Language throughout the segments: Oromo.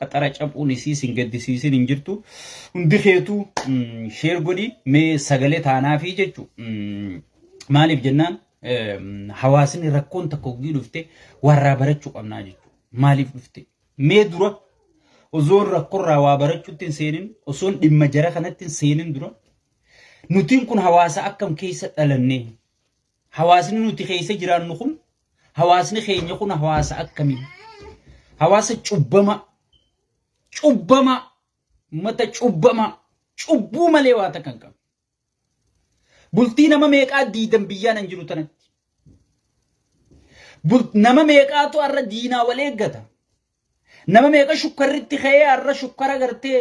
qaxara cabuun isii sin gaddisiisin hin jirtu hundi keetu sheer godhi mee sagalee taanaa fi jechu maaliif jennaan hawaasni rakkoon takka gudii dhufte warraa barachuu qabnaa jechu maaliif dhufte mee dura ozoon rakkoorraa waa barachuutti hin seenin osoon dhimma jara kanatti hin seenin dura nutiin kun hawaasa akkam keessa dhalannee hawaasni nuti keessa jiraannu kun hawaasni keenya kun hawaasa akkamii hawaasa cubbama mata cubbuu malee waa takkan qabu bultii nama meeqaa diidan biyyaan hin jiru tanatti nama meeqaatu arra diinaa wal eeggata nama meeqa shukkarritti ka'ee arra shukkara gartee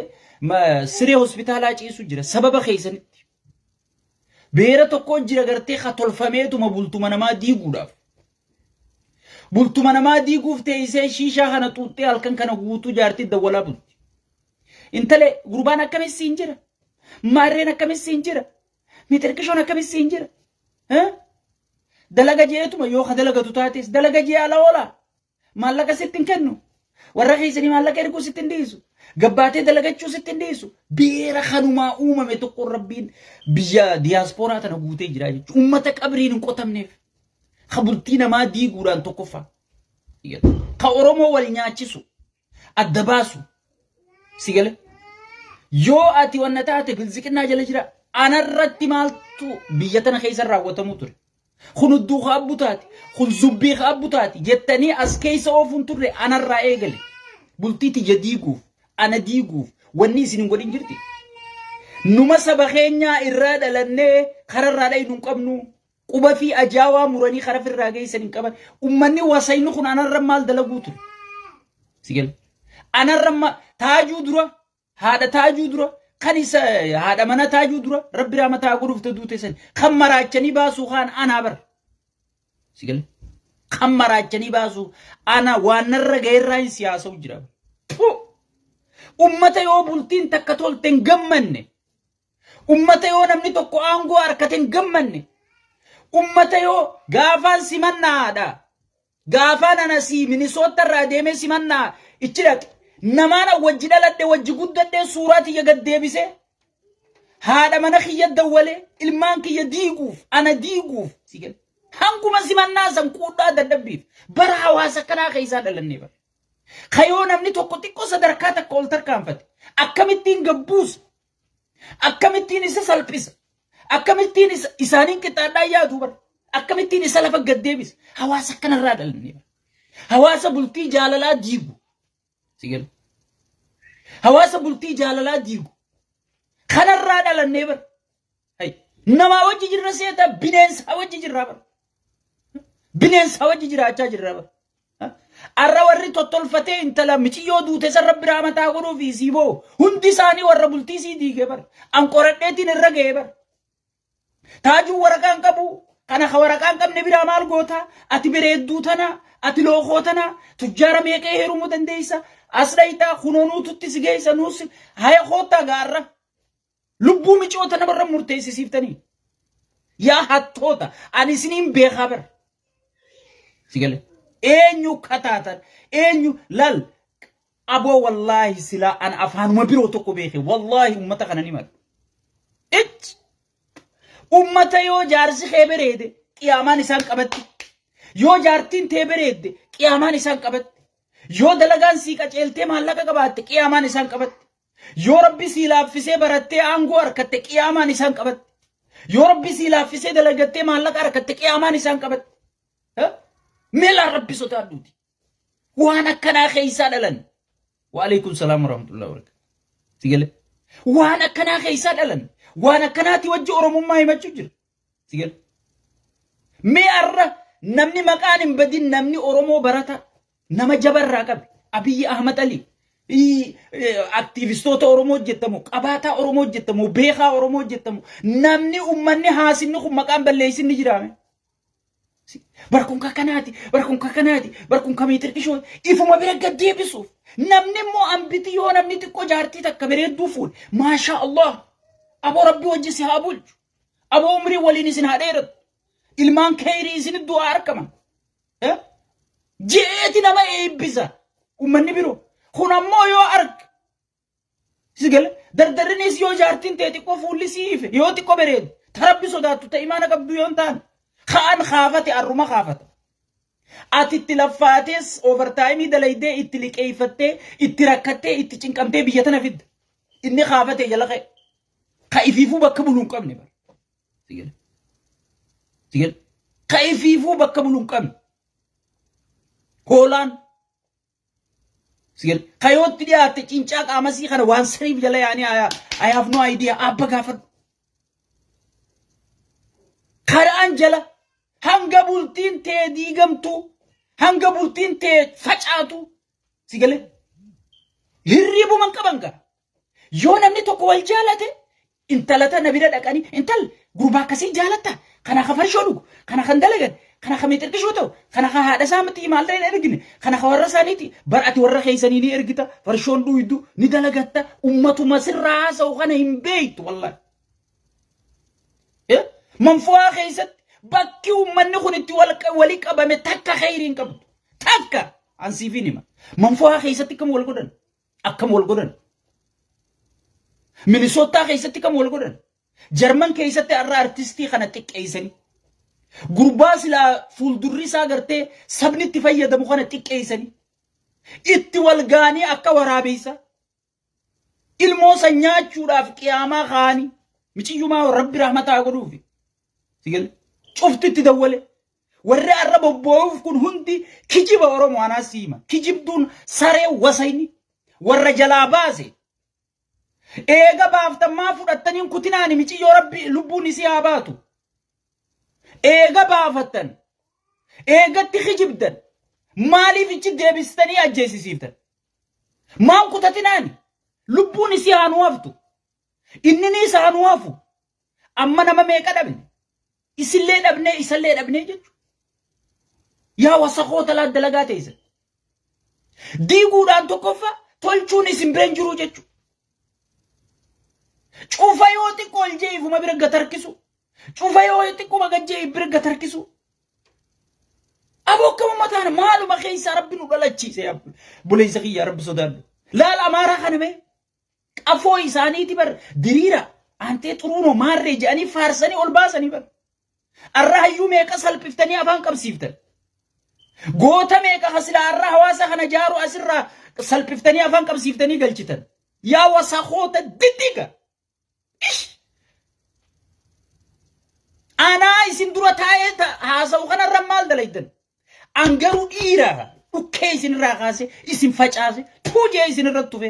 siree hospitaalaa ciisu jira sababa keessanitti beera tokko jira gartee katolfameetuma bultuma namaa diiguudhaaf bultuma namaa diiguuf teessee shiishaa kana xuuxxee halkan kana guutuu jaartii dawwalaa bulti intale gurbaan akkamiin jira maarreen akkamiin jira mitirkishoon akkamiin jira dalaga jeetuma yoo kadalagatu taates dalaga jee ala oola maallaqa sittin kennu warra keessanii maallaqa erguu sittin dhiisu gabbaatee dalagachuu sittin dhiisu beera kanumaa uumame tokko rabbiin biyya diyaaspooraa tana guutee jira jechuudha ummata qabriin hin qotamneef kabultii namaa diiguudhaan tokkoffaa ka oromoo wal nyaachisu adda baasu sigale yoo ati wanna taate bilziqinaa jala jira anarratti maaltu biyya tana keessa raawwatamu ture خندو خابوتاتي خنزبي خابوتاتي جتني أسكيس أوفن ترى أنا الرأيجل بلتيتي جديقوف أنا ديقوف والناس نقولين جرتي نما سبخينيا إرادة لأنه خرر رأي نقبنو وما في أجاوا مراني خرف الرجاي سنقبل أمني وصينو خن أنا الرمال دلقوتر سيقل أنا الرمال تاجو درا هذا تاجو درا خنيسة هذا منا تاجو درا ربي رحمة أقول في تدوت سن خمرات جني باسو خان أنا بر سيقل خمرات جني باسو أنا وانر غير راين سياسة وجرا أمته يو بولتين تكتول تنجمني أمته يو نمني تكو أنغو أركتين جمني أمته يو غافان سيمنا هذا غافان أنا سي مني صوت الراديم سيمنا إتشرك نمانا وجدا لدي وجقود لدي صوراتي يقدي بسي هذا منخي يدولي المانكي يديقوف أنا ديقوف سيقل هنكو مسيما الناس انكودا ددبيف برها واسكنا خيسان للنبر خيون امني توقو تيكو صدركاتا كولتر كانفت أكامتين قبوس أكامتين إسا سلبس أكامتين إسانين كتادا يادو بر أكامتين إسا لفا قدي بس هواسكنا رادا للنبر هواسا بلتي جاللا ديقو سيقل هواسا بلتي جاللا ديقو خنا الرادا للنبر هاي نما وجي جرنا سيتا بنينس وجي جرابر بنينس وجي جراچا جرابر arra warri tottolfatee intala miti yoo duute san rabbi raamataa godhuu fi siiboo hundi isaanii warra bultii sii diigee bar an qoradheetiin irra ga'ee bar taajuu waraqaan qabu kana ka waraqaan qabne biraa maal goota ati bireedduu tana ati lookoo tana tujjaara meeqee heerumuu dandeeysa as dhayitaa kunoonuututti si geeysa nuus haya koottaa gaarra lubbuu micoota namarra murteessisiiftanii yaa hattoota ani isiniin beekaa bar sigale أنيو كتاتن أنيو لال أبو والله سلا أنا أفهم ما بيرو تكو بيخي والله أمتا خنا نيمات إت أمتا يو جارسي خيبريد قيامان إسان قبت يو جارتين تيبريد قيامان إسان قبت يو دلغان سيكا چلتي محلقا قبات قيامان إسان قبت يو ربي سيلا فسي براتي آنگو أركت قيامان إسان قبت يو ربي سيلا فسي دلغتي محلقا أركت قيامان إسان قبت ملا ربي ستادوتي وانا كنا خيسا دلن وعليكم السلام ورحمة الله وبركاته سيقل وانا كنا خيسا دلن وانا كنا توجه أرمم ما يمججر سيقل مي أرى نمني مكان بدين نمني أرمو برتا نما جبر راقب أبي أحمد علي أكتيفيستوتا أرمو جتمو أباتا أرمو جتمو بيخا أرمو جتمو نمني أمني حاسين نخم مكان بليسين نجرامي بركون كاكناتي بركون كميتر كشوي إفما بيرك قديه بسوف نمني مو أمبتيو نمني تكو جارتي تكبريت دوفول ما شاء الله أبو ربي وجسي هابولج أبو عمري وليني سن هاديرت إلمان كيري سن الدعاء كمان جيتي نما إيبزا ومني بيرو Kuna moyo ark. Sigel dardarrinis yoo jaartin ta'e xiqqoo fuulli siife yoo xiqqoo bareed tarabbi sodaattu ta'e imaana qabdu yoon ta'an kaan kaafate arruma kaafata. Ati itti laffaates overtime dalaydee itti liqeeffattee itti rakkattee itti cinqamtee biyya tana fidda. Inni kaafate jala ka'e. Ka ifiifuu bakka buluu hin qabne bara. Sigel. Sigel. Ka ifiifuu bakka buluu hin qabne. Hoolaan. Sigel. Kayootti dhiyaatte cincaa qaamasii kana waan saniif jala yaanii I have no idea abba gaafadhu. Karaan jala hanga bultiin tee diigamtu hanga bultiin tee facaatu Sigel. Hirriibuu man qaban gara. Yoo namni tokko wal jaalate intalata nabira dhaqanii intal gurbaa akkasii jaalatta kana ka farshoo dhugu kana kan dalagan kana ka miixirqishoo ta'u kana ka haadha isaa miti maal ta'e ergine kana ka warra isaaniiti bar'ati warra keessanii ni ergita farshoon dhuydu ni dalagatta ummatuma sirraa haasa'u kana hin beektu wallahi. Manfu'aa keessatti bakki ummanni kun itti walii qabame takka khayriin qabdu takka ansiifin hima manfu'aa keessatti akkam wal godhan. Minnesota keessatti kam wal godhan Jarman keessatti arra artistii kana xiqqeessani gurbaa sila fuuldurri isaa gartee sabni itti fayyadamu kana xiqqeessani itti wal gaanii akka waraabeessa ilmoo sanyaachuudhaaf qiyaamaa kaanii michiyyumaa rabbi rahmataa godhuufi Sigel cufti itti dawwale warri arra bobboo'uuf kun hundi kijiba Oromoo anaa siima kijibduun saree wasayni warra jalaa baase. Eega baaftammaa fudhattaniin kutinaani michiyyoo rabbi lubbuun isii haa baatu. Eega baafattan. Eegatti kijibdan. Maaliif ichi deebistanii ajjeesisiiftan? Maan kutatinaani? Lubbuun isii haa nu haftu. Inniniis haa nu hafu. Amma nama meeqa dhabne? Isillee dhabnee isallee dhabnee jechuudha. Yaa wasaqoota laa dalagaa teessan. Diiguudhaan tokkoffaa tolchuun isin bireen jiruu jechuudha. Cufa yoo xiqqoo iljeefuma bira gatarkisu. Cufa yoo xiqqoo magajjee bira gatarkisu. Aboo akkama mataan maaluma keessa rabbi nu dhalachiise buleessa kiyya rabbi sodaadhu. Laal amaaraa kana mee qafoo isaaniiti bar diriira antee xuruunoo maarree jedhanii faarsanii ol baasanii bar. Arra hayyuu meeqa salphiftanii afaan qabsiiftan. Goota meeqa hasilaa arra hawaasa kana jaaru asirraa salphiftanii afaan qabsiiftanii galchitan. Yaa wasaqoota diddiga. Ana isin dura taa'ee haasa'u kanarra maal dalaytan? Angaruu dhiiraa dhukkee isin irraa kaase isin facaase tuujee isin irratti tufe.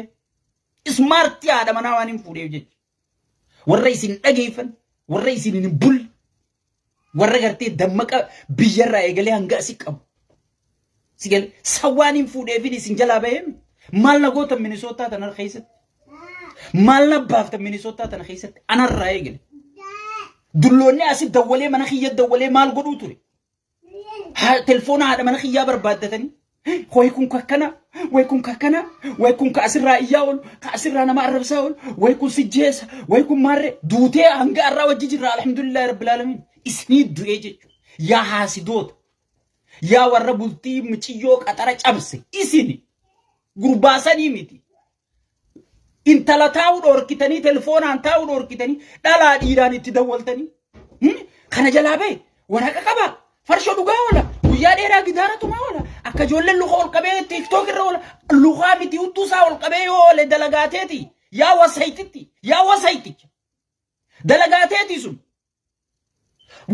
Ismaartii haadha manaa waan hin fuudheef jecha. Warra isin dhageeffan, warra isin hin bulle, warra gartee dammaqa biyyarraa eegalee hanga asii qabu. Sigel sawwaan hin fuudheefin isin jalaa baheen maal na goota Minnesota tana keessatti? Maal na baafta Minnesota tana keessatti? Anarraa eegale. Dulloonni asii dawwalee mana kiyya dawwalee maal godhuu ture? Telefoona haadha mana kiyyaa barbaaddatanii way kun kakkana way kun kakkana way kun ka asirraa iyyaa oolu ka asirraa nama arrabsaa oolu way kun sijjeessa way kun maarree duutee hanga arraa wajji jirra alhamdulillahi rabbil alamin isinii du'ee jechuudha. Yaa haasidoota yaa warra bultii michiyyoo qaxara cabse isini gurbaasanii miti. Intala taa'uu dhorkitanii telefoonaan taa'uu dhorkitanii dhalaa dhiiraan itti dawwaltanii kana jalaa ba'e waraqa qaba farshoo dhugaa oola guyyaa dheeraa gidaaratu maa oola akka ijoolleen luka ol qabee tiktook irra oola lukaa miti hudduusaa ol qabee yoo oole dalagaateeti yaa wasayticha dalagaateeti sun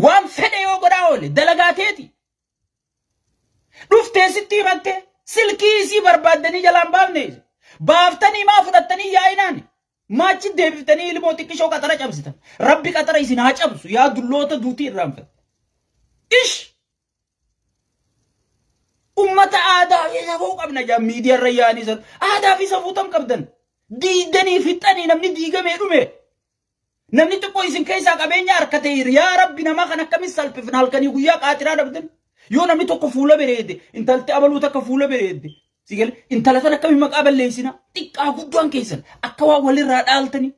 waan fedhe yoo godhaa oole dalagaateeti dhuftee sitti himattee silkii isii barbaaddanii jalaan baafne baaftanii maa fudhattanii yaa'inaan maachi deebiftanii ilmoo xiqqishoo qaxara cabsitan rabbi qaxara isin haa cabsu yaa dulloota duutii irraanfate. Ish ummata aadaa fi safuu qabna jaa miidiyaa irra yaa'anii san aadaa fi safuu tam qabdan diidanii fixanii namni diigamee dhume namni xiqqoo isin keessaa qabeenya harkate yaa rabbi nama kan akkamin salphifna halkanii guyyaa qaatiraa dhabdan yoo namni tokko fuula bareede intalti abaluu takka fuula bareede Sigel intala tan akkami maqaa balleessina xiqqaa guddaan keessan akka waa walirraa dhaaltanii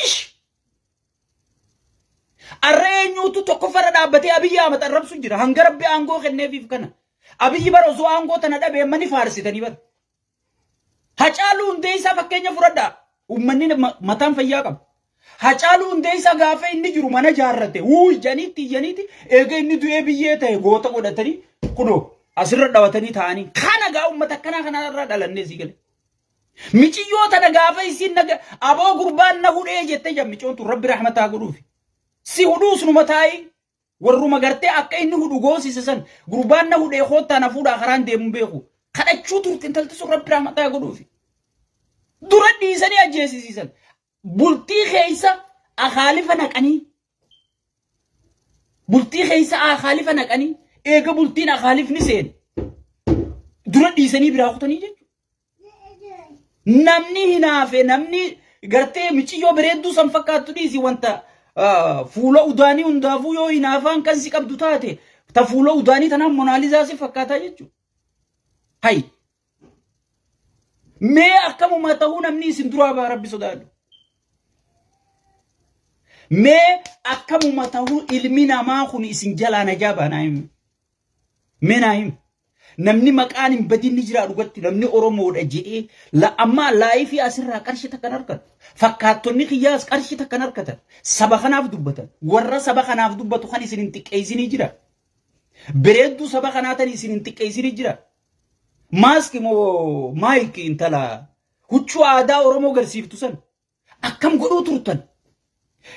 ish arreenyuutu tokko farra dhaabbatee Abiyyi Ahmad arrabsu jira hanga rabbi aangoo kenneefiif kana Abiyyi bara osoo aangoo tana dhabee mani faarsitanii bara Hacaaluu hundeessaa fakkeenya fudhadhaa. Uummanni mataan fayyaa qaba. Hacaaluu hundeessaa gaafa inni jiru mana jaarrate. Janiitti eega inni du'ee biyyee ta'e goota godhatanii kunoo asirra dhabatanii taa'anii. Kana gaa uummata akkanaa kanarraa dhalannee si gale. Miciyyoota na gaafa isin naga aboo gurbaan na hudhee jettee jammicoontu rabbi rahmataa godhuufi. Si hudhuus numa taa'ii warruma gartee akka inni hudhu goosise san gurbaan na hudhee koottaa na fuudhaa karaan deemuun beeku. Kadhachuu turte intalti sun rabbi rahmataa godhuufi. Dura dhiisanii ajjeesisiisan. Bultii keessa akhaalifa naqanii. Bultii keessa akhaalifa naqanii. Eega bultiin akhaalifni seen. Dura dhiisanii biraa kutanii jechuudha. Namni hinaafe namni gartee michiyyoo bareedduu san fakkaattu dhiisi wanta fuula udaanii hundaafuu yoo hinaafaan kan si qabdu taate ta fuula udaanii tanaan monaalizaa si fakkaataa jechuudha. Hay. Mee akkamuma ta'uu namni isin duraa baa rabbi sodaadhu. Mee akkamuma ta'uu ilmi namaa kun isin jalaa najaa baanaa himu. Mee naa himu. Namni maqaan hin badinni jira dhugatti namni Oromoodha jedhee amma laayifii asirraa qarshii takkan argatan. Fakkaattonni kiyyaas qarshii takkan argatan. Saba kanaaf dubbatan. Warra saba kanaaf dubbatu kan isin hin xiqqeessinii jira. Bareedduu saba kanaa tan isin hin xiqqeessinii jira. Maaskii moo maayikii intala huccuu aadaa Oromoo garsiiftu san akkam godhuu turtan.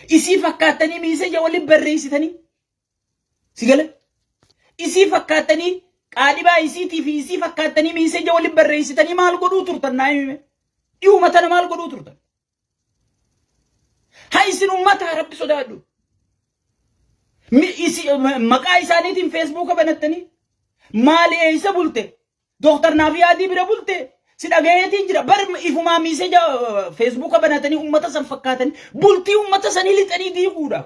Isii fakkaattanii miiseja waliin barreessitanii. Sigale? Isii fakkaattanii qaadibaa isiitii fi isii fakkaatanii miiseja waliin barreessitanii maal godhuu turtan naa hime. Dhi'uma tana maal godhuu turtan. Haa isin ummata rabbi sodaadhu. Maqaa isaaniitiin feesbuuka banattanii maali eeysa bulte. Dooktar Naafiyaadii bira bulte. Si dhagayeetiin jira. Bar ifumaa miiseja feesbuuka banatanii ummata san fakkaatanii bultii ummata sanii lixanii diiguudha.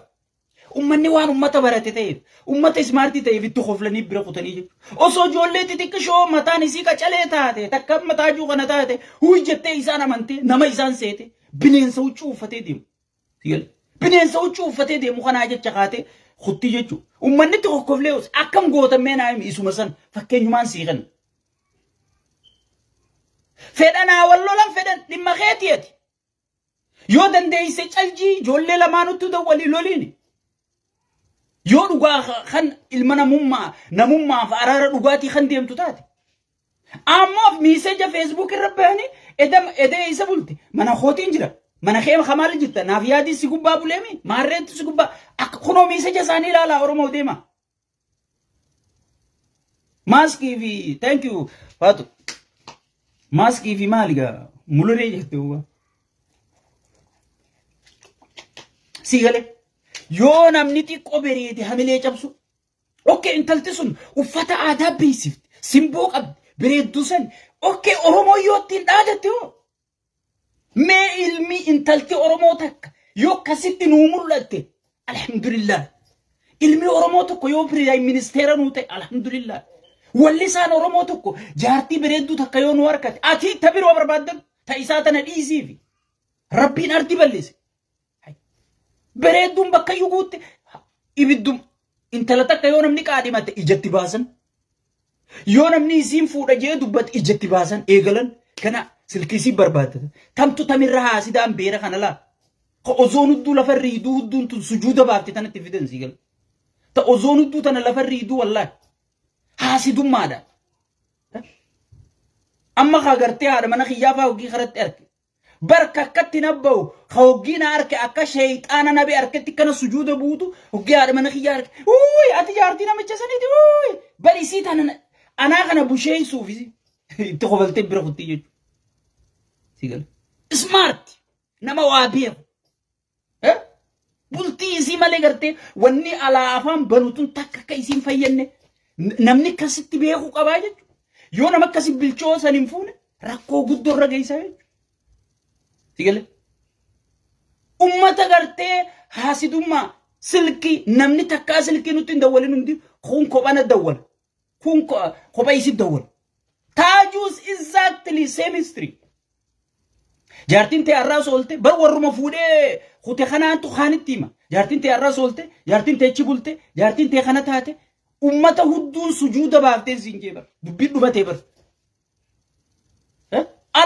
Ummanni waan ummata barate ta'eef ummata ismaartii ta'eef itti qoflanii bira kutanii jiru. Osoo ijoollee xixiqqishoo mataan isii qacalee taate takka mataa juu kana taate jettee isaan amantee nama isaan seete bineensa huccuu uffatee deemu. Bineensa huccuu uffatee deemu kanaa jecha kaatee kutti jechuudha. Ummanni itti qoqqoflee akkam gootamee naa himi isuma san fakkeenyumaan siiqan. Fedhanaa wallolan fedhan dhimma keetiyeeti. Yoo dandeeyse caljii ijoollee lamaanutti walii loliini. Yoo dhugaa kan ilma namummaaf araara dhugaatii kan deemtu taate. Ammoo miiseja feesbuuk irra bahanii edee isa bulte. Mana kootiin jira. Mana keema kamaal jirta. Naafiyaadii si gubbaa buleemi. Maarreetti si gubbaa. Akka kunoo miiseja isaanii ilaalaa Oromoo deema. Maaskii fi thank you Faatu. Maaskii fi maaligaa muluree jette uwwa. Si galee. Yoo namni xiqqoo bareede hamilee cabsu. Okkee intalti sun uffata aadaa beeksifti. Simboo qabdi. Bareedduu san. Okkee Oromoo yoo ittiin dhaadatte hoo. Mee ilmi intalti Oromoo takka yoo akkasitti nuu mul'atte. Alhamdulillah. Ilmi Oromoo tokko yoo piriyaayim ministeera nuu ta'e. Alhamdulillah. Walli isaan Oromoo tokko jaartii bareedduu takka yoo nuu harkate. Ati tabiroo barbaaddan ta'isaa tana dhiisiifi. Rabbiin ardi balleesse. Bareedduun bakka yuguutti ibiddum intala takka yoo namni qaadhimate ijatti baasan. Yoo namni isiin fuudha jee dubbate ijatti baasan eegalan kana silkisii barbaadatan. Tamtu tamirra haasidaan beera kana laa. Ka ozoon hudduu lafa riiduu hudduun tun sujuuda baafte tanatti fidan siigal. Ta ozoon hudduu tana lafa riiduu wallaahi. Haasidummaadha. Amma kaa gartee haadha mana kiyyaafaa hogii karatti arge. Barka akkatti nabba'u hoggiin arke akka shayxaana nabe arketti kana sujuuda buutu hoggii haadha mana kiyyaa arke. Ati jaartii namicha saniiti. Bari isii tana anaa kana busheessuuf itti qobaltee bira kutti jechuudha. Sigal. Smart nama waa beeku. Bultii isii malee gartee wanni alaa afaan banuutun takka akka isiin fayyadne namni akkasitti beeku qabaa jechuudha. Yoo nama akkasi bilchoo san hin fuune rakkoo guddoo irra geessaa jechuudha. Sigale. Ummata gartee haasidummaa silkii namni takkaa silkii nutti hin dawwalin hundi kun kophana dawwala. Kun kopha isi dawwala. Taajuus exactly same history. Jaartiin ta'e arraa soolte bar warruma fuudhee kute kanaantu kaanitti hima. Jaartiin ta'e arraa soolte, jaartiin ta'e achi bulte, jaartiin ta'e kana taate ummata hudduun sujuuda baaftee siin jee bar. Dubbiin dhumatee bar.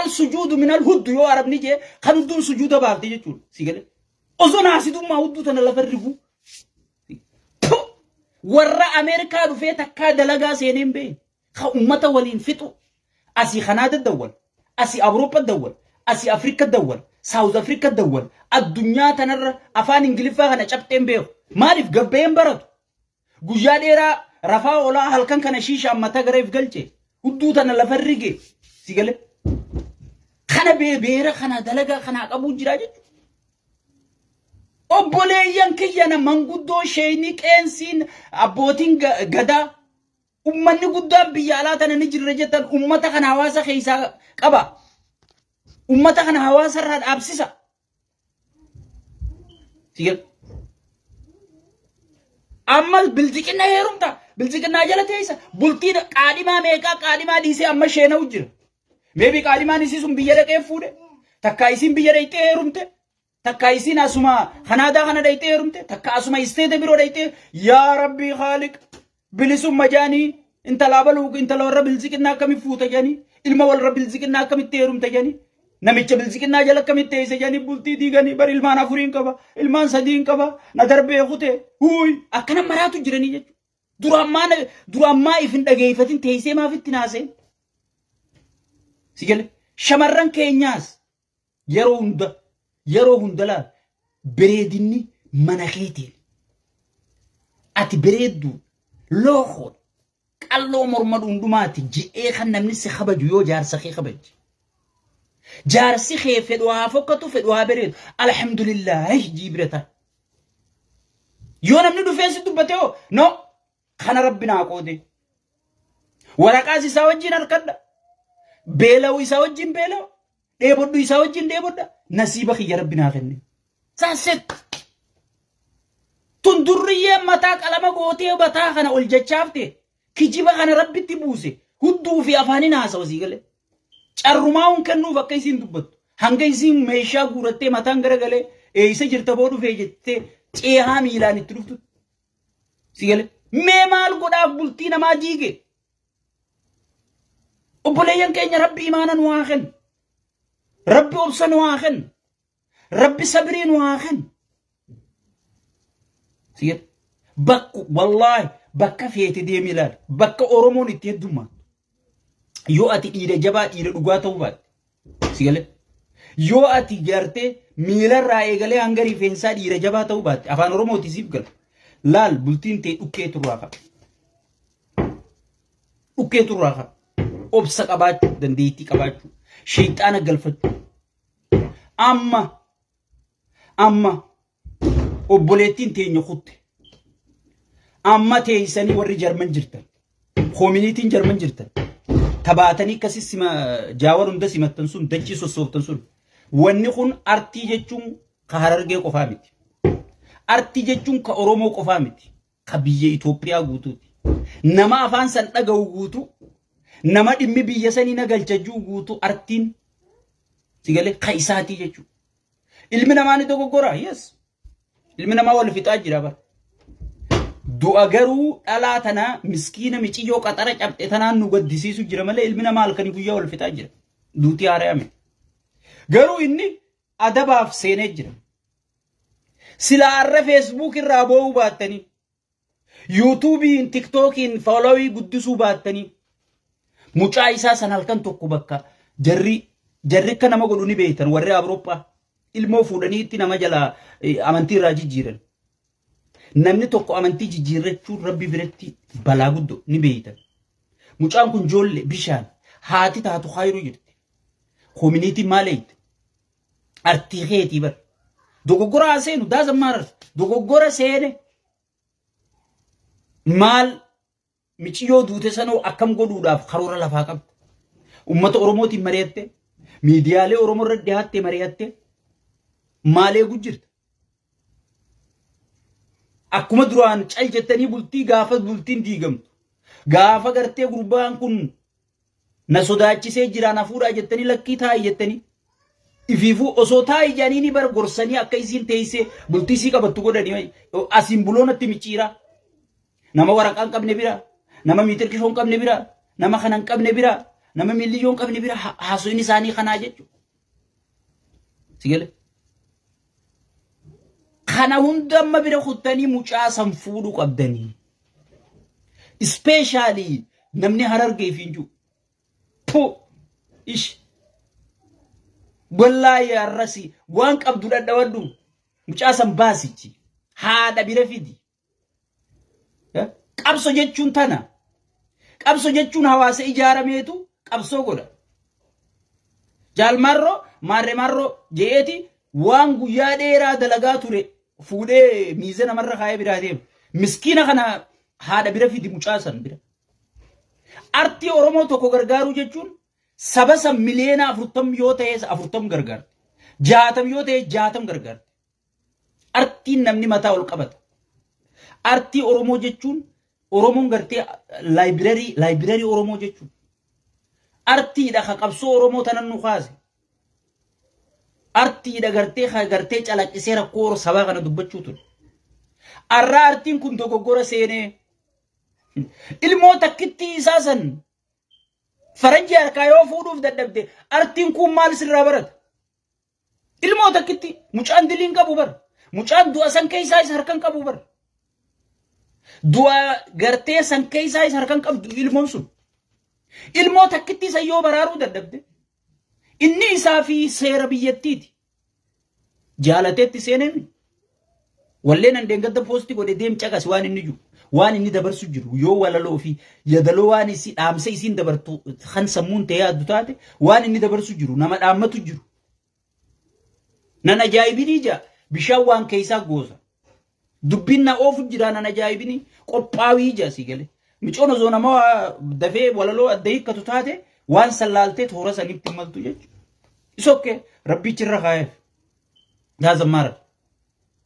السجود من الهد يو عرب نيجي خن دون سجود بافتي جتول سيقول أظن عسيدو ما هدو تنا لفرقو ورا أمريكا رفيتا كاد لغا سينين بين خا أمتا ولين فتو أسي خناد الدول أسي أوروبا الدول أسي أفريقيا الدول ساوث أفريقيا الدول الدنيا تنر أفان إنجليفا هنا شابتين بيو مارف قبين برد قجاديرا رفا ولا هلكن كان شيشا أما تغريف قلتي هدو تنا لفرقي سيقول خنا بيرا خنا دلغا خنا أبو جراجة obboleeyyan kiyyana manguddoo sheeyni qeensiin abbootiin gadaa ummanni guddaan biyya alaa tana ni jirre jettan ummata kana hawaasa keessaa qaba ummata kana hawaasa irraa dhaabsisa sigal amma bilziqina heerumta bilziqina jala teessa bultiin qaadhimaa meeqaa qaadhimaa dhiisee amma sheena'u jira meebi qaadhimaan isii sun biyya dhaqee fuudhe takkaa isiin biyya dhaqxee heerumte takka isin asuma khanada khana dayte rumte takka asuma istede biro dayte ya rabbi khaliq bilisum majani inta labalu inta lawra bilzikna kam futa jani ilma wal rabbil zikna kam terum tajani namicha bilzikna jala kam teyse jani bulti digani bar ilman afurin kaba ilman sadin kaba nadarbe khute huy akana maratu jirani je duramma ifin dhageyfatin teyse ma fitinaase sigel shamarran keenyas yeroo hundala beredinni manakeetiin ati bereddu looxoon qalloo mormadu hundumaati ji'ee kan namni si kabaju yoo jaarsa kee kabaji jaarsi kee fedhu haa fokkatu fedhu haa bereedu alhamdulillah jibrata yoo namni dhufee si dubbate yoo no kana rabbinaa qoode waraqaas isaa wajjin harkadha beelawu isaa wajjin beelawu dheebodhu isaa wajjin dheebodha nasiba khiyya rabbina kenne saset tundurriye mata qalama goote bata kana ol jechafte kijiba kana rabbitti buuse huddu fi afani naasa wasigale carrumaun kennu bakka isin dubbattu hanga isin meesha guuratte matan garagale isa jirta bodu fejette ceeha miilaan itti dhuftu sigale me maal godhaaf bultii namaa jiige obboleeyyan keenya rabbi imaanan waaken rabbi obsan waaken ربي صبرين واخن سيد بك والله بك في تدي ميلاد بك أورمون يتدوما يو أتي إيد جبا إيد دعوة وبات سيد يو أتي جرتة ميلاد رأي قال أنغري فينسا إيد جبا وبات أفان أورمون تسيب قال لال بولتين تي أوكي تروحا أوكي تروحا أبسك أبات دنديتي كبات شيطان قلفت amma obboleettiin teenya kutte amma teessanii warri jarman jirtan community'n jarman jirtan tabaatanii kasis jaawar hunda simattan sun dachii sossooftan sun wanni kun artii jechuun ka Harargee qofaa miti artii jechuun ka Oromoo qofaa miti ka biyya Itoophiyaa guutuuti nama afaan san dhaga'u guutu nama dhimmi biyya sanii nagalchajuu guutu artiin sigale ka isaatii jechuudha ilmi namaa ni dogoggora yes ilmi namaa wal fixaa jira bar du'a garuu dhalaa tana miskiina miciyyoo qaxara cabxe tanaan nu gaddisiisu jira malee ilmi namaa halkanii guyyaa wal fixaa jira duuti haarayame garuu inni adabaaf seenee jira sila arra Facebook irraa boo'uu baattanii YouTube'iin TikTok'iin followii guddisuu baattanii mucaa isaa san halkan tokko bakka jarri akka nama godhu ni beektan warri Awurooppaa ilmoo fuudhanii itti nama jala amantii irraa jijjiiran namni tokko amantii jijjiirrachuun rabbi biratti balaa guddoo ni beektan mucaan kun joolle bishaan haati taatu khayru jirti community maaleet artii keetii bar dogoggora seenu daazammaar dogoggora seene maal miciyoo duute sanoo akkam godhuudhaaf karoora lafaa qabda ummata oromootiin mari'atte miidiyaalee oromoo irra dhiyaatte mari'atte maalee gujjirta akkuma duraan cal jettanii bultii gaafa bultiin diigamtu gaafa gartee gurbaan kun na sodaachisee jiraan hafuudhaa jettanii lakkii taa'ii jettanii ifiifuu osoo taa'ii jaaniini bar gorsanii akka isiin teessee bultii sii qabattu godhanii asiin buloonatti micciiraa nama waraqaan qabne bira nama miitirkishoon qabne bira nama kanan qabne bira nama miliyoon qabni bira haasawni isaanii kanaa jechuudha. Sigale. Kana hunda amma bira kuttanii mucaa san fuudhuu qabdanii. Especially namni Harargee fi inju. Ish. Wallahi arrasi waan qabdu dadhawadhu mucaa san baasichi haadha bira fidi. Qabso jechuun tana. Qabso jechuun hawaasa ijaarameetu qabsoo godha. Jaalmarro marro jeeti waan guyyaa dheeraa dalagaa ture fuudhee miiza namarra kaayee biraa deema. Miskiina kana haadha bira fidi mucaa san bira. Artii Oromoo tokko gargaaruu jechuun saba san miliyoona 40 yoo ta'e 40 gargaarti. 60 yoo ta'e 60 gargaarti. Artiin namni mataa ol qabata. Artii Oromoo jechuun Oromoon gartee library Oromoo jechuun. Artiidha ka qabsoo Oromoo tanan nu kaase. Artiidha gartee calaqqisee rakkoo sabaa kana dubbachuu ture. Arraa artiin kun dogoggora seenee ilmoo takkitti isaa san faranjii harkaa yoo fuudhuuf dadhabde artiin kun maal sirraa barata? Ilmoo takkitti mucaan diliin qabu bara. Mucaan du'a san keessaa isa harkan qabu bara. Du'a gartee san keessaa isa harkan qabdu ilmoon sun. Ilmoo takkitti isa yoo baraaruu dadhabde inni isaa fi seera biyyattiiti. Jaalateetti seeneen walleen an deengadda poostii godhe deem caqas waan inni jiru. Waan inni dabarsu jiru yoo walaloo fi yadaloo waan isi dhaamsa isiin dabartu kan sammuun ta'ee addu taate waan inni dabarsu jiru nama dhaammatu jiru. Nan ajaa'ibinii jaa bishaan waan keessaa goosa. Dubbiin na oofu jira nan ajaa'ibinii qophaawii jaa si gale. Micoon osoo nama dafee walaloo adda hiikkatu taate waan sallaaltee toora sanitti maltu jechuudha. Isokke rabbichi irra kaayeef. Gaazammaara.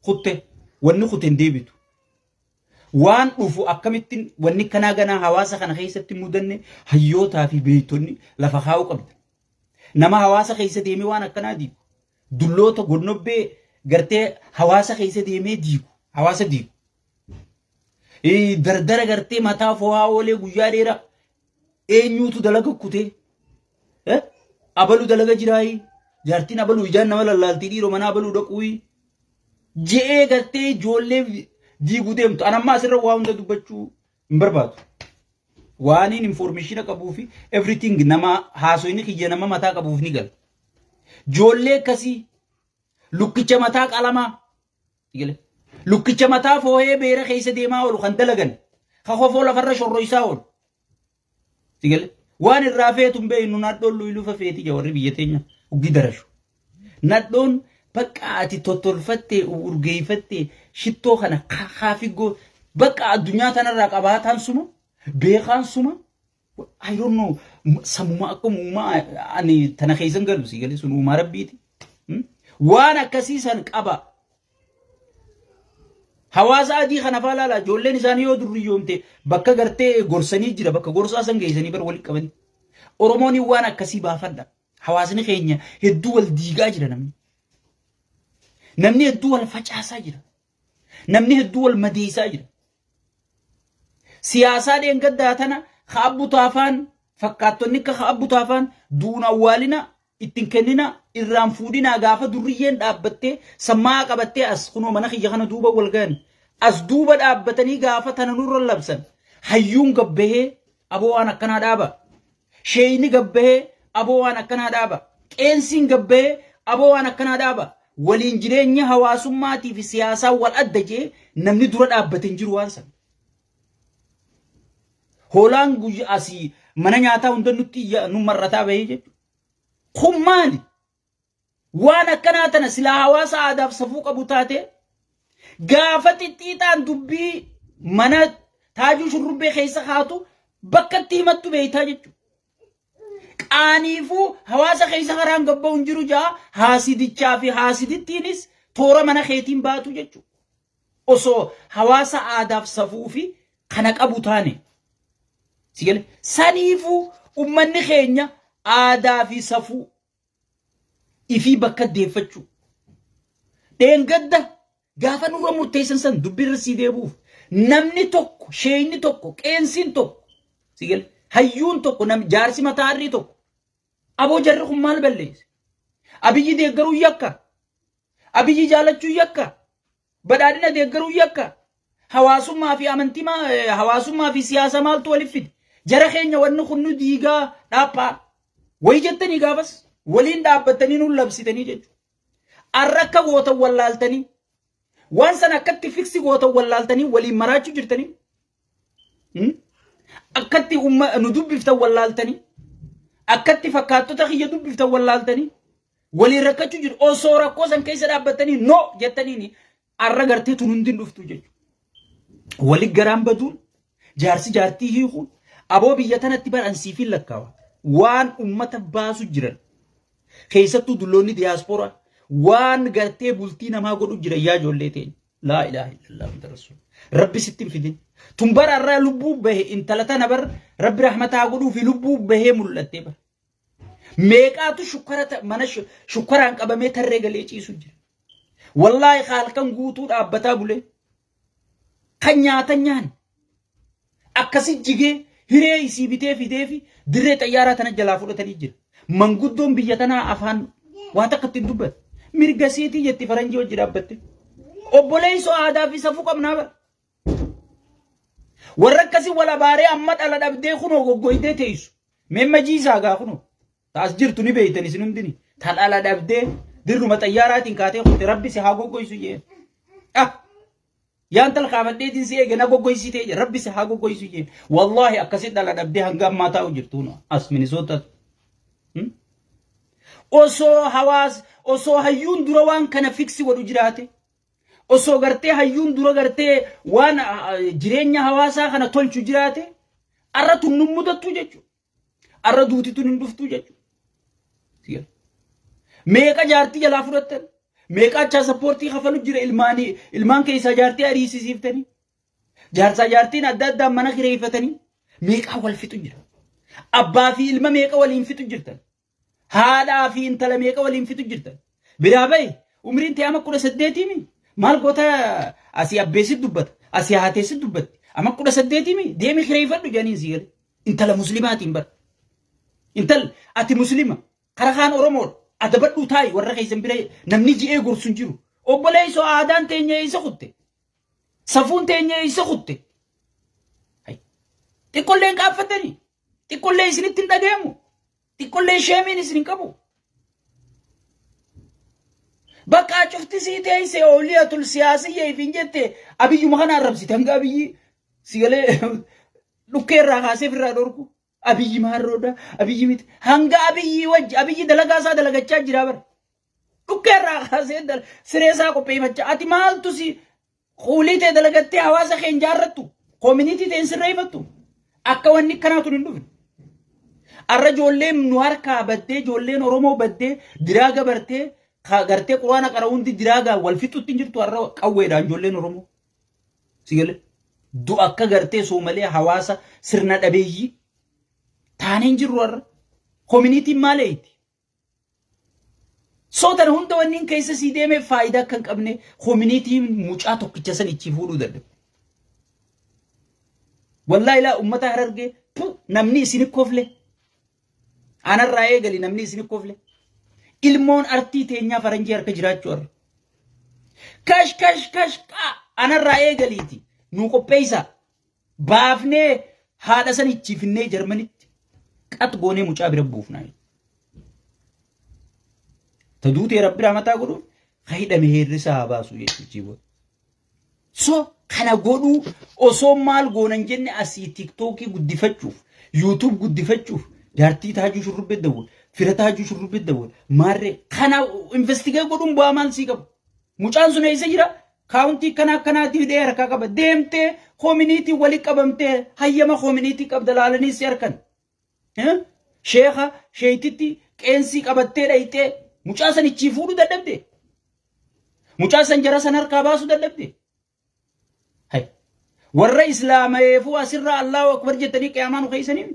Kutte wanni kuteen deebitu. Waan dhufu akkamittiin wanni kanaa ganaa hawaasa kana keessatti mudanne hayyootaa fi beeytonni lafa kaa'uu qabda. Nama hawaasa keessa deemee waan akkanaa diigu. Dulloota gonnobbee gartee hawaasa keessa deemee diigu. Hawaasa diigu. Dardara gartee mataa fo'aa oolee guyyaa dheeraa eenyuutu dalaga kutee? Abalu dalaga jiraayi. Jaartiin abalu ijaan nama lallaaltii dhiiroo mana abaluu dhaquuyi. Je'ee gartee ijoollee diiguu deemtu. Anammaa asirra waa hunda dubbachuu hin barbaadu. Waaniin information qabuu fi everything nama haasoyni kiyya nama mataa qabuuf ni gala. Ijoollee akkasii lukkicha mataa qalamaa. Lukkicha mataa foohee beera keessa deemaa oolu kan dalagan. Ka kofoo lafarra shorroisaa oolu. Waan irraa feetu hin beeynu nadhoon lufa feeti jawarri biyya teenya uggii darashu. Nadhoon bakka ati tottolfattee urgeeffattee shittoo kana kaafigoo bakka addunyaa tanarraa qabaataan suma beekaan suma I don't know samuma akkuma uumaa ani tana keessan galu si galee sun uumaa rabbiiti. Waan akkasiisan qaba. Hawaasa adii kana faalaala ijoolleen isaanii yoo durriyyoomte bakka gartee gorsanii jira bakka gorsaa san geessanii bar walitti qaban. Oromoon waan akkasii baafadha. Hawaasni keenya hedduu wal diigaa jira namni. Namni hedduu wal facaasaa jira. Namni hedduu wal madeessaa jira. Siyaasaa dheengaddaa tana kaabbu taafaan fakkaattonni akka kaabbu taafaan duuna awwaalina ittiin kennina irraan fuudhinaa gaafa durriyyeen dhaabbattee sammaa qabattee as kunoo mana kiyya kana duuba wal ga'an as duuba dhaabbatanii gaafa tana nurra labsan hayyuun gabbahee aboo waan akkanaa dhaaba. Sheeyni gabbahee aboo waan akkanaa dhaaba. Qeensiin gabbahee aboo waan akkanaa dhaaba. Waliin jireenya hawaasummaatii fi siyaasaa wal adda jee namni dura dhaabbate hin jiru waan san. Hoolaan guyyaa asii mana nyaataa hunda nutti nu marrataa bahee jechuudha. Kun maali? Waan akkanaa tana silaa hawaasa aadaaf safuu qabu taate gaafa xixiitaan dubbii mana taajuu shurrubbee keessa kaatu bakka itti himattu beeytaa jechuudha. Qaaniifuu hawaasa keessa karaan gabba'u hin jiru jaa haasidichaa fi haasidittiinis toora mana keetiin baatu jechuudha. Osoo hawaasa aadaaf safuu fi kana qabu taane. Sigale saniifuu ummanni keenya aadaa fi safuu ifii bakka deeffachuu. Dheengadda gaafa nurra murteessan san dubbirra sii deebuuf namni tokko sheeyni tokko qeensiin tokko sigale hayyuun tokko nam jaarsi mataa harrii tokko aboo jarri kun maal balleesse abiyyi deeggaruu yakka abiyyi jaalachuu yakka badhaadhina deeggaruu yakka hawaasummaa fi amantii hawaasummaa fi siyaasa maaltu waliif fide jara keenya wanni kun nu diigaa dhaaphaa way jettanii gaafas waliin dhaabbatanii nu labsitanii jechuudha arrakka goota wallaaltanii waan san akkatti fiksi goota wallaaltanii waliin maraachuu jirtanii akkatti nu dubbiftan wallaaltanii akkatti fakkaattota kiyya dubbiftan wallaaltanii waliin rakkachuu jiru osoo rakkoo san keessa dhaabbatanii no jettanii arra gartee tun hundin dhuftu jechuudha waliin garaan baduun jaarsi jaartii hiikuun aboo biyya tanatti baransiifin lakkaawa waan ummata baasu jiran keessattuu dulloonni diyaaspoora waan gartee bultii namaa godhu jira yaa ijoollee teenya laa ilaaha illallah muhammad rasul rabbi sittin fidin tun bara irraa lubbuu bahe intala tana bar rabbi rahmataa godhuu fi lubbuu bahee mul'attee bar meeqaatu mana shukkaraan qabamee tarree galee ciisu jira wallaahi halkan guutuu dhaabbataa bulee kan nyaatan nyaan akkasi jigee hiree isii bitee fidee fi dirree xayyaaraa tana jalaa fudhatanii jira manguddoon biyya tanaa afaan waan takka ittiin dubbatu mirga siitii jetti faranjii wajji dhaabbatte obboleessoo aadaa fi safuu qabnaa bara warra akkasii wala baaree amma dhala dhabdee kunoo goggoydee teessu memma jiisaa gaa kunoo taas jirtu ni beeytan isin hundini ta dhala dhabdee dirruma xayyaaraatiin kaatee kutte rabbi si haa goggoysu jeen yaan talqaafadheetiin si eege na goggoysitee je rabbi si haa goggoysu jeen wallaahi akkasii dhala dhabdee hanga ammaa taa'u jirtuun as minisoota osoo hayyuun dura waan kana fiksi godhu jiraate osoo gartee hayyuun dura gartee waan jireenya hawaasaa kana tolchu jiraate arra tun nun mudattu jechuudha arra duuti tun hin dhuftu jechuudha meeqa jaartii jalaa fudhattan meeqa achaa sappoortii kafalu jira ilmaan keessaa jaartii ariisisiiftanii jaarsaa jaartiin adda addaan mana kireeffatanii meeqa wal fixu jira abbaa fi ilma meeqa waliin fixu jirtan haadhaa fi intala meeqa waliin fixu jirtan biraa ba'i umriin ta'ama 18 mi maal goota asii abbeessit dubbata asii haateessit dubbatti ama 18 mi deemi kireeffadhu janiin siigale intala muslimaatiin bar intal ati muslima kara kaan oromoodha adabadhu taayi warra keessan bira namni ji'ee gorsun jiru obboleessoo aadaan teenya isa kutte safuun teenya isa kutte xiqqolleen qaaffatanii xiqqollee isinitti hin dhageemu xiqqollee sheemiin isin qabu bakka cufti sii teessee ooliyatul siyaasiyya ifin jette abiyyuma kana arrabsite hanga abiyyi sigalee dhukkeerraa kaasee firraa dhorku abiyyi maarroodha abiyyi miti hanga abiyyi wajji abiyyi dalagaasaa dalagachaa jira bara dhukkeerraa kaasee sireesaa qopheeffachaa ati maaltu si kuulitee dalagattee hawaasa keenya jaarrattu koominiitii ta'een sirreeffattu akka wanni kanaatu hin dhufne arra ijoolleen nu harkaa baddee ijoolleen oromoo baddee diraaga bartee gartee quraana qara'uundi diraagaa wal fixutti jirtu har'a qawweedhaan ijoolleen oromoo sigale du'a akka gartee soomalee hawaasa sirna dhabeeyyii taaneen jirru har'a koominiitiin maaleeyti sootan hunda wanniin keessa sii deemee faayidaa akka hin qabne koominiitiin mucaa tokkicha san ichi fuudhuu dadhabe wallaahi laa ummata harargee namni isin kofle anarraa eegali namni isin kofle ilmoon artii teenyaa faranjii harka jiraachuu har'a kash anarraa eegaliiti nu qopheessa baafnee haadha san ichiifnee jarmanitti qat goonee mucaa bira buufnaa taduutee rabbi rahmataa godhuun hidhame heerrisaa haa baasu jechuudha so kana godhuu osoo maal goonan jenne asii tiktookii guddifachuuf yuutuub guddifachuuf jaartii taajuu shurrubbee dawwal fira taajuu shurrubbee dawwal maarree kana investigee godhuun bu'aa maal sii qabu mucaan sun eessa jira kaawuntii kanaatiif dhee harkaa qaba deemtee koominiitii walii qabamtee hayyama koominiitii qabda laalanii si harkan sheekha sheeytitti qeensii qabattee dhayitee mucaa san ichii fuudhuu dadhabde mucaa san jara san harkaa baasuu dadhabde warra islaameefuu asirraa allahu akbar jettanii qiyaamaa nu keeysanii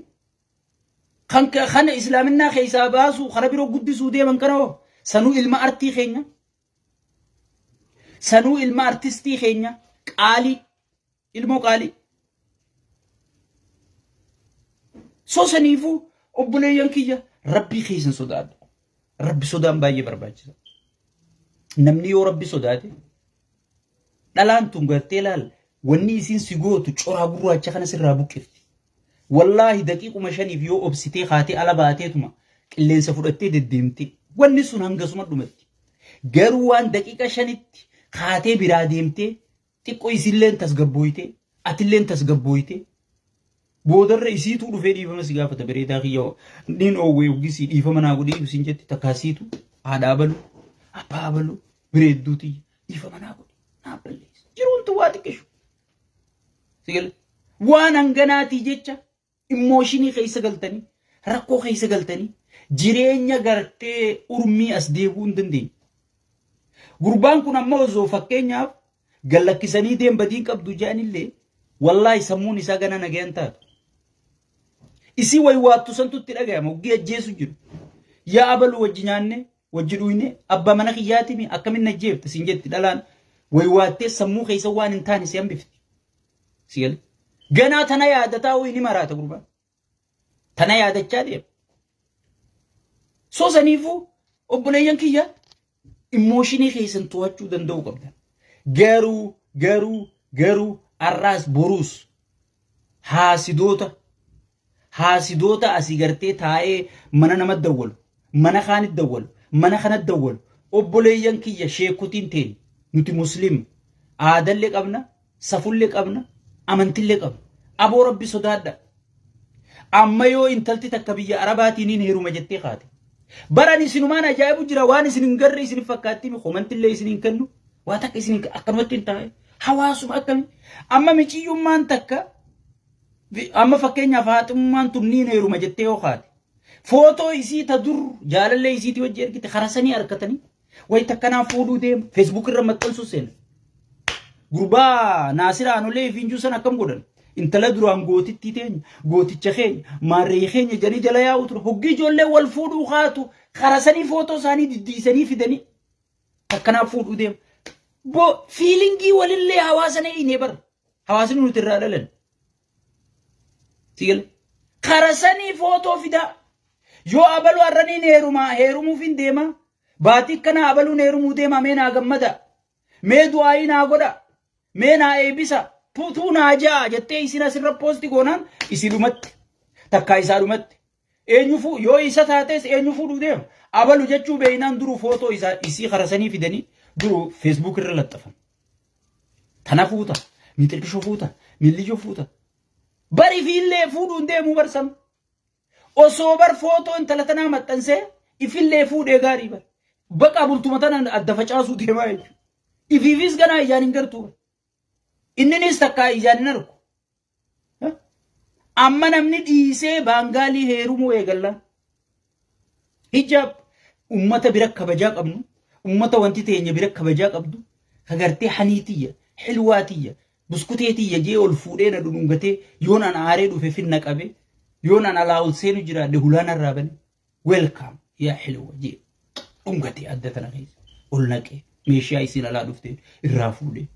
kan islaaminaa keeysaa baasuu kara biroo guddisuu deeman kana sanuu ilma artii keenya sanuu ilma artistii keenya qaalii ilmoo qaalii سوسنيفو أبوليان كيا ربي خيسن صداد ربي صدام باي برباج نمني يو ربي صدادي دلان تنغتلال وني سين سيغو تشورا غرو اچخنا سرابو كفتي والله دقيق مشاني فيو اوبسيتي خاتي على باتيتما قلين سفودتي دديمتي وني سون هنغسما دومتي غروان دقيقه شنيتي خاتي براديمتي تيكوي سيلن تسغبويتي اتلن تسغبويتي بودر رئيسيتو دو فيدي فما سيغا فتبريدا خيو دين او وي وغسي دي فما ناغودي سينجتي تكاسيتو ادابلو ابابلو بريدوتي يفما ناغودي نابليس جيرون تواتكشو سيغل وانا غناتي جيتشا ايموشني خيسا غلطني ركو خيسا غلطني جيرينيا غرتي اورمي اسديبون دندين غربان كنا موزو فكينيا غلكسني ديم بدين قبدو جاني لي والله سموني ساغنا نغيانتا isi way waatu santu tiragama ugi jeesu jiru ya abalu wajinyanne wajiduine abba mana khiyatimi akamin najeft sinjetti dalan way waate samu khaysa wan intani siyam bifti sigel gana tana yaadata wini marata gurba tana yaadacha de so sanifu obuleyan kiya emotioni khaysan tuwachu dandau qabdan garu arras burus hasidota asigarte taaye mana namad dawwal mana khanid dawwal mana khanad dawwal obuleyan kiya sheekutin teen nuti muslim aadalle qabna safulle qabna amantille qabna abo rabbi sodaadda amma yo intalti takabiyya arabatinin heruma jette qaate barani sinuman ajaabu jira waan isinin garre isin fakkaatti mi khomantille isinin kannu waa takka isinin akkanwattin taaye hawaasum akkami amma miciyumman takka amma fakkeenya faaxummaan tunniin heruma jette yo qaate foto isi tadur jaalalle isi ti wajji ergite kharasani arkatani way takkana fuuduu deem facebook irra maxxansu sen gurba nasira anule finju sana kam godan intala duraan gootitti teenya gooticha keenya maarree keenya jani jala yaa'utu hoggi jolle wal fuuduu qaatu kharasani foto sani diddiisanii fidani takkana fuuduu deem bo feelingi walille hawaasana ine bar hawaasni nuti irraa dhalan sigel kharasani foto fida yo abalu arrani herumu fin deema baati kana abalu herumu deema mena gammada me du'aina goda mena ebisa tutu naja jette isina sirra posti gonan isidumat takka isadumat enyufu yo isa taates enyufu dudeem abalu jechu beinan duru foto isa isi kharasani fidani duru facebook irra lattafan tanafuta mitilkisho futa millijo futa bari fille fudu deemu barsam osobar foto intalatana maxxanse ifille fude gari bar baqa bultumatana adda facaasu deema jechu ifivis gana ijaanin gartu inninis takka ijaanin arku amma namni dhiisee baangaali heerumu eegalla hijab ummata bira kabajaa qabnu ummata wanti teenya bira kabajaa qabdu kagartee haniitiyya hilwaatiyya buskuteetiyya jee ol fuudhee na dhudhungatee yoon an aaree dhufe finna qabe yoon an alaa'ul seenu jiraadhe hulaan arraabane welcome yaa hilwa jee dhungatee adda tana keessa ol naqee meeshaa isin alaa dhufte irraa fuudhee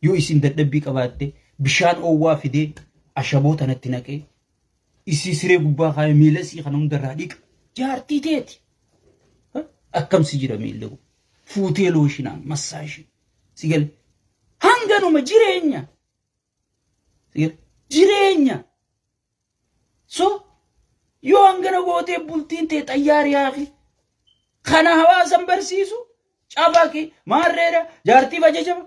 yoo isin dadhabbii qabaatte bishaan oowwaa fidee ashaboota natti naqee isi siree gubbaa kaayee miila isii kana hundarraa dhiqa jaartii teeti akkamsi jira miillee fuutee looshinaan massaajii sigal hanganuma jireenya so yoo hangana gootee bultiin tee xayyaari yaaqi kana hawaasan barsiisu cabaki maarreedha jaartii bajajama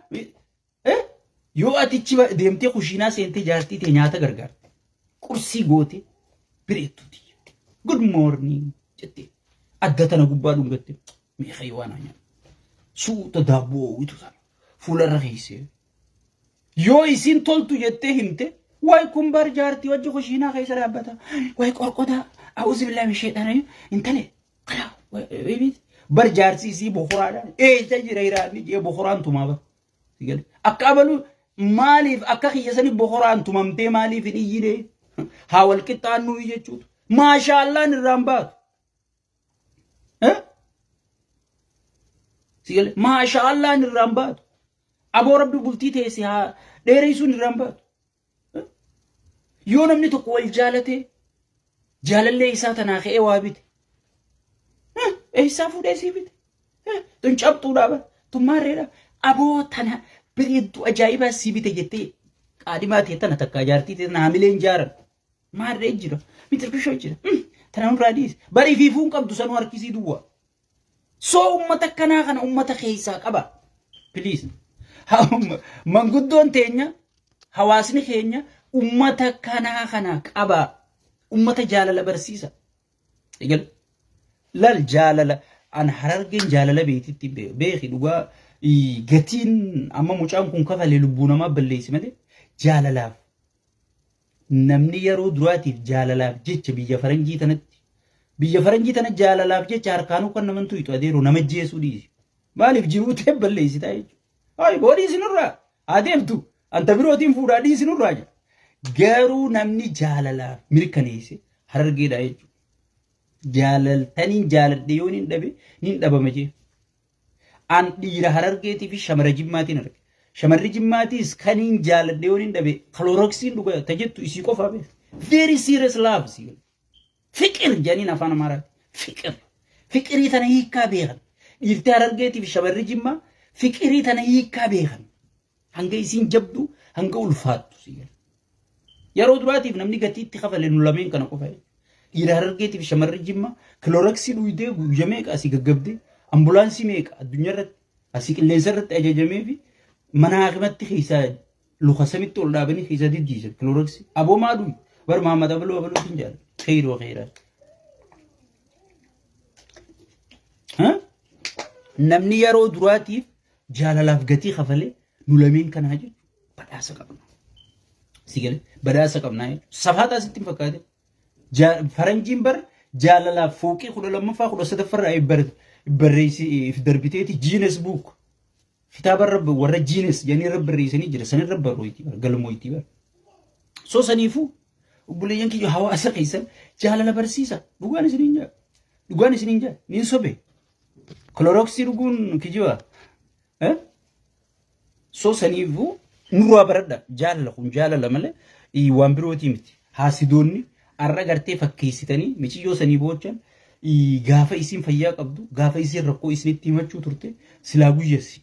yoo atichi deemtee kushiinaa seentee jaartii tee nyaata gargaarte qursii goote bireettuti good morning jettee adda tana gubbaa dhungatte mee xayyaana nyaata suuta daabboo witu sana fuularra keessa yoo isin toltu jettee himte way kumbar jaartii wajji kushiinaa keessa dhaabbata way qorqoda a'uuzu billahi min shaytaani intale qala bar jaartii isii boqoraadha eessa jira iraani jee boqoraan tumaa bar sigale akka abalu maaliif akka kiyyasani boqoraan tumamtee maaliif hin iyyine haa wal qixxaannuu jechuutu maashaallah irraan baatu sigale maashaallah irraan baatu aboo rabbi bultii teesse haa dheereysuun irraan baatu yoo namni tokko wal jaalate jaalallee isaa tanaa ka'ee waa bite eessaa fuudhee sii bite tun cabxuudhaa bara tun maarreedha aboo tana bareedduu ajaa'ibaa sii bite jettee qaadimaa ta'e tana takka jaartii ta'e naamileen jaaran maarree jira mitirkishoo jira tana hundaa dhiis barii fiifuun qabdu sanuu harkisii duwwaa soo ummata kanaa kana ummata keessaa qaba please manguddoon teenya hawaasni keenya ummata kanaa kana qaba ummata jaalala barsiisa egal lal jaalala an harargeen jaalala beetitti beeki dhugaa gatiin amma mucaan kun kafalee lubbuu namaa balleessi malee jaalalaaf namni yeroo duraatiif jaalalaaf jecha biyya faranjii tana jaalalaaf jecha harkaanuu kan naman tuytu adeeru nama jeesuu dhiisi maaliif jiruu ta'e balleessitaa jechuudha ay boodii isinirraa adeemtu anta birootiin fuudhaa dhiisinirraa jira garuu namni jaalalaaf mirkaneesse harargeedha jechuudha jaalaltaniin jaaladhe yoo nin dhabe nin dhabama jee an dhiira harargeetii fi shamara jimmaatiin arge shamarri jimmaatiis kaniin jaaladhe yoo nin dhabe kaloroksiin dhuga tajettu isii qofaa beef very serious love si fikir janiin afaan amaaraati fikirii tana hiikaa beekan dhiirtee harargeetii fi shamarri jimmaa fikirii tana hiikaa beekan hanga isiin jabdu hanga ulfaattu si yeroo duraatiif namni gatiitti kafale nu lameen kana qofa dhiira harargeetii fi shamarri jimmaa kaloroksii dhuydee guyyaa meeqa asii gaggabdee ambulaansii meeqa addunyaa irratti asii qilleensa irratti ajajamee fi mana haakimatti keessaa luka samitti ol dhaabanii keessaa diddiisan kaloroksii aboo maaduu bar Mahamad Abaluu Abaluutiin jaalladha خير وخيرات نمني يرو دراتي جاللاف غتي خفله نولمين كان هاجي بداسه قبنا سيغل بداسه قبنا صفاتا ستين فكاده فرنجين بر جاللاف فوقي خلو لما فا خلو ستفر اي بريسي في دربيتي جينس بوك كتاب الرب ور جينس يعني رب ريسني جرسن رب رويتي قلمويتي بر سو سنيفو وبلي ينكي هوا أسقيسا جهلا برسيسا دوغاني سنينجا نين صبي كلوروكسي رغون كيجوا سو سنيفو نورا بردا جهلا مله اي وامبروتي متي حاسدوني ارغرتي فكيسيتني ميچيو سنيبوچن اي غافا يسين فيا قبدو غافا يسين ركو يسنتي مچو ترتي سلاغويسي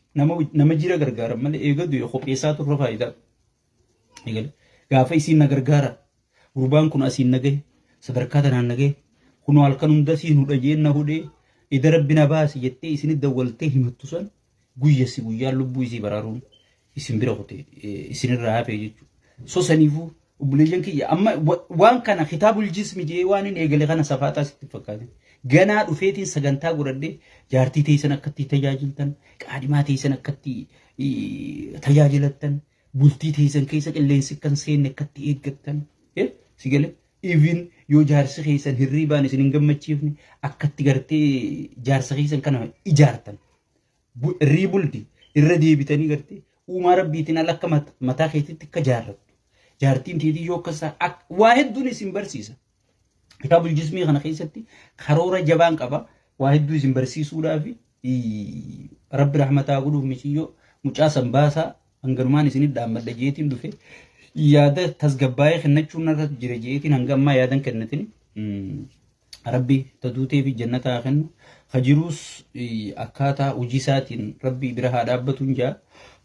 نما جيرا غرغار مله ايغدو يخوبيساتو رفايدا ايغل غافا يسين نغرغارا gurbaan kun asiin nagaye sadarkaa tanaan nagaye kunoo halkan hunda siin hudhajeen na hudhee ida rabbina baasi jettee isinit dawwaltee himattu san guyyasi guyyaan lubbuu isii baraaruun isin bira qote isinirraa hafee jechuudha so saniifuu obboleeyyan kiyya amma waan kana kitaabul jismi jee waan hin eegale kana safaataa sitti fakkaate ganaa dhufeetiin sagantaa godhadhee jaartii teessan akkatti tajaajiltan qaadimaa teessan akkatti tajaajilattan bultii teessan keessa qilleensi kan seenne akkatti eeggattan sigale even yoo jaarsi keessan hirribaan isin hin gammachiifne akkatti gartee jaarsa keessan kana ijaartan riibulti irra deebitanii gartee uumaa rabbiitiin ala akka mataa keetitti akka jaarrattu jaartiin teetii yoo akkasa waa hedduun isin barsiisa kitaabul jismii kana keessatti karoora jabaan qaba waa hedduu isin barsiisuudhaaf rabbi rahmataa godhuuf michiyyoo mucaa sanbaasaa hanganumaan isinit dhaammadha jeetiin dhufe yaada tasgabbaa'ee kennachuun irratti jira jeetiin hanga ammaa yaadan kennatini rabbi taduutee fi jannataa kennu kajiruus akkaataa hojii isaatiin rabbi bira haa dhaabbatuun jaa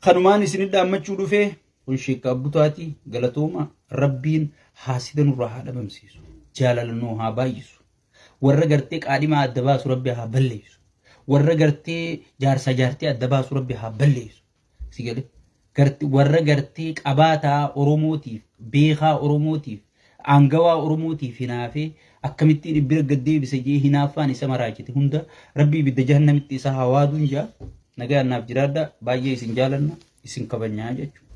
kanumaan isinit dhaammachuu dhufee kun sheekka abbutaatii galatooma rabbiin haasida nurraa haa dhabamsiisu jaalalannoo haa baay'isu warra gartee qaadhimaa adda baasu rabbi haa balleessu warra gartee jaarsa jaartee adda baasu rabbi haa balleessu sigale warra gartee qabaataa oromootiif beekaa oromootiif angawaa oromootiif hinaafee akkamittiin ibbira gaddeebisa jee hinaaffaan isa maraachite hunda rabbii ibidda jahannamitti isa hawaaduun jaa nagaa naaf jiraadha baay'ee isin jaalanna isin kabajnaa jechuudha